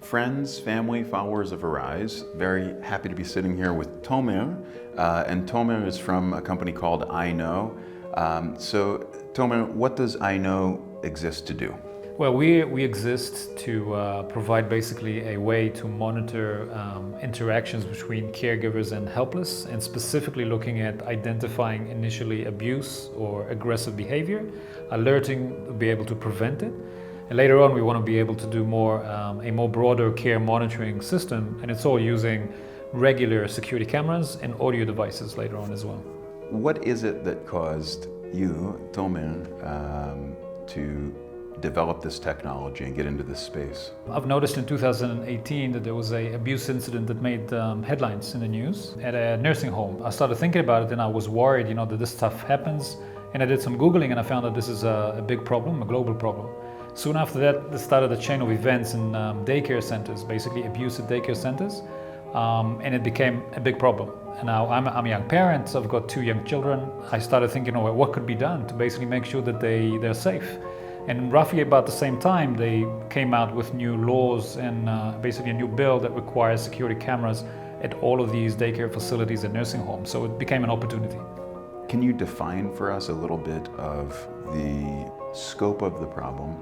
Friends, family, followers of Arise, very happy to be sitting here with Tomer. And Tomer is from a company called EyeKnow. So Tomer, what does EyeKnow exist to do? Well, we exist to provide basically a way to monitor interactions between caregivers and helpless, and specifically looking at identifying initially abuse or aggressive behavior, alerting to be able to prevent it. And later on, we want to be able to do a more broader care monitoring system, and it's all using regular security cameras and audio devices later on as well. What is it that caused you, Tomer, to develop this technology and get into this space? I've noticed in 2018 that there was an abuse incident that made headlines in the news at a nursing home. I started thinking about it and I was worried, that this stuff happens. And I did some Googling and I found that this is a big problem, a global problem. Soon after that, there started a chain of events in daycare centers, basically abuse at daycare centers. And it became a big problem. And now I'm a young parent, so I've got 2 young children. I started thinking, what could be done to basically make sure that they're safe? And roughly about the same time, they came out with new laws and basically a new bill that requires security cameras at all of these daycare facilities and nursing homes. So it became an opportunity. Can you define for us a little bit of the scope of the problem?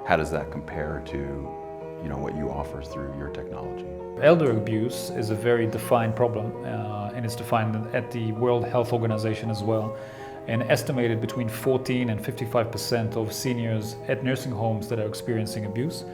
How does that compare to what you offer through your technology? Elder abuse is a very defined problem, and it's defined at the World Health Organization as well. And estimated between 14 and 55% of seniors at nursing homes that are experiencing abuse.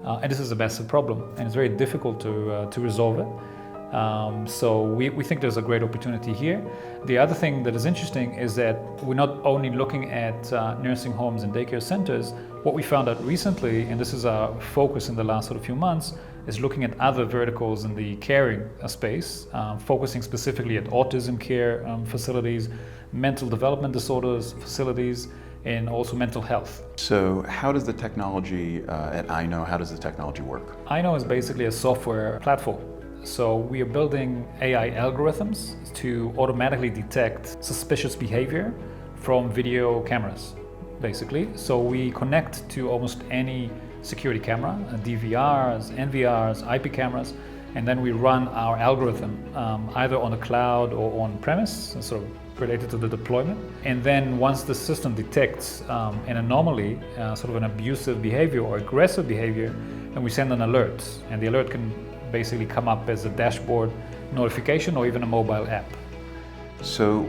And this is a massive problem, and it's very difficult to resolve it. So we think there's a great opportunity here. The other thing that is interesting is that we're not only looking at nursing homes and daycare centers. What we found out recently, and this is our focus in the last few months, is looking at other verticals in the caring space, focusing specifically at autism care facilities, mental development disorders facilities, and also mental health. So how does the technology at EyeKnow, how does the technology work? EyeKnow is basically a software platform. So we are building AI algorithms to automatically detect suspicious behavior from video cameras, basically. So we connect to almost any security camera, DVRs, NVRs, IP cameras, and then we run our algorithm either on the cloud or on premise, sort of related to the deployment. And then once the system detects an anomaly, sort of an abusive behavior or aggressive behavior, and we send an alert, and the alert can basically come up as a dashboard notification or even a mobile app. So,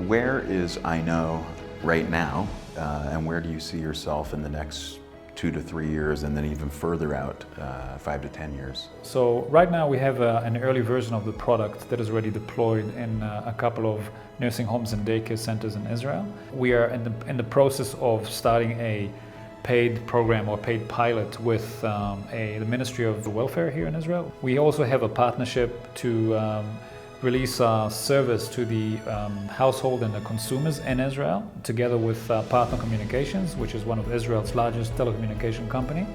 where is EyeKnow right now, and where do you see yourself in the next 2 to 3 years, and then even further out, 5 to 10 years? So right now we have an early version of the product that is already deployed in a couple of nursing homes and daycare centers in Israel. We are in the process of starting a paid program or paid pilot with the Ministry of Welfare here in Israel. We also have a partnership to release a service to the household and the consumers in Israel, together with Partner Communications, which is one of Israel's largest telecommunication company.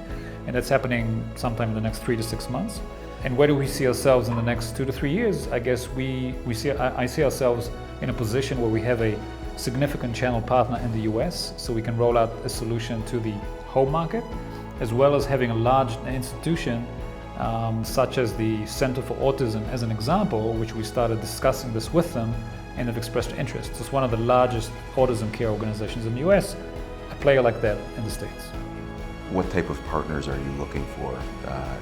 And that's happening sometime in the next 3 to 6 months. And where do we see ourselves in the next 2 to 3 years? I guess I see ourselves in a position where we have a significant channel partner in the US, so we can roll out a solution to the home market, as well as having a large institution such as the Center for Autism as an example, which we started discussing this with them and have expressed interest. It's one of the largest autism care organizations in the US, a player like that in the States. What type of partners are you looking for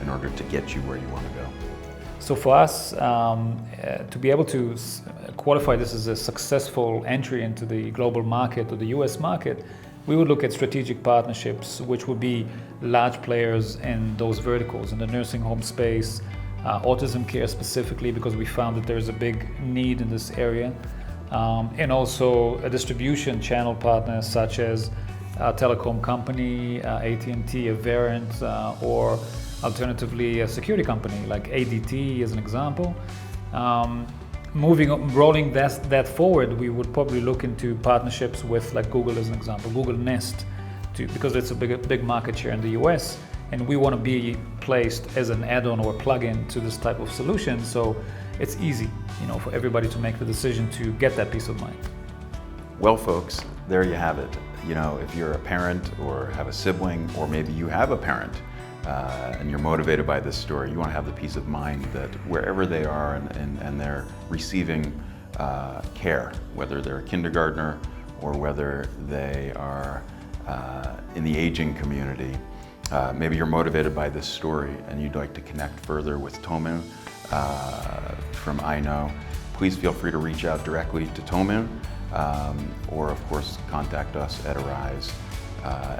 in order to get you where you want to go? So for us, to be able to qualify this as a successful entry into the global market or the US market, we would look at strategic partnerships, which would be large players in those verticals, in the nursing home space, autism care specifically, because we found that there's a big need in this area, and also a distribution channel partner such as a telecom company, AT&T, a Verint, or alternatively a security company like ADT as an example. Rolling that forward, we would probably look into partnerships with like Google as an example, Google Nest, because it's a big market share in the US, and we want to be placed as an add-on or plug-in to this type of solution, so it's easy, for everybody to make the decision to get that peace of mind. Well, folks, there you have it. If you're a parent or have a sibling, or maybe you have a parent and you're motivated by this story, you want to have the peace of mind that wherever they are and they're receiving care, whether they're a kindergartner or whether they are in the aging community, maybe you're motivated by this story and you'd like to connect further with Tomu from EyeKnow, please feel free to reach out directly to Tomu, or of course contact us at Arise,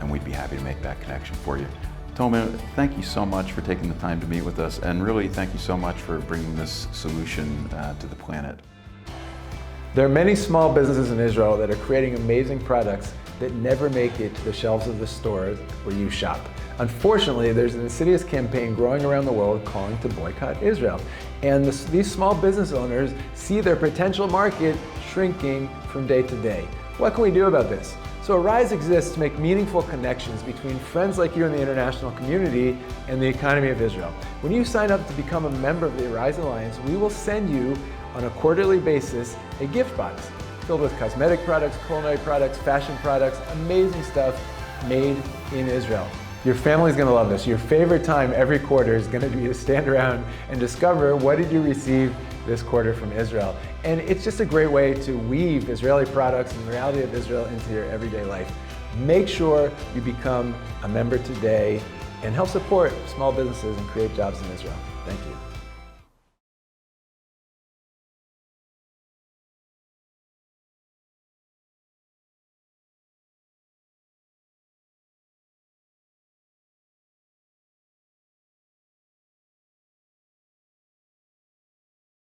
and we'd be happy to make that connection for you. Tomu, thank you so much for taking the time to meet with us, and really thank you so much for bringing this solution to the planet. There are many small businesses in Israel that are creating amazing products that never make it to the shelves of the stores where you shop. Unfortunately, there's an insidious campaign growing around the world calling to boycott Israel. And these small business owners see their potential market shrinking from day to day. What can we do about this? So Arise exists to make meaningful connections between friends like you in the international community and the economy of Israel. When you sign up to become a member of the Arise Alliance, we will send you on a quarterly basis a gift box filled with cosmetic products, culinary products, fashion products, amazing stuff made in Israel. Your family's gonna love this. Your favorite time every quarter is gonna be to stand around and discover what did you receive this quarter from Israel. And it's just a great way to weave Israeli products and the reality of Israel into your everyday life. Make sure you become a member today and help support small businesses and create jobs in Israel. Thank you.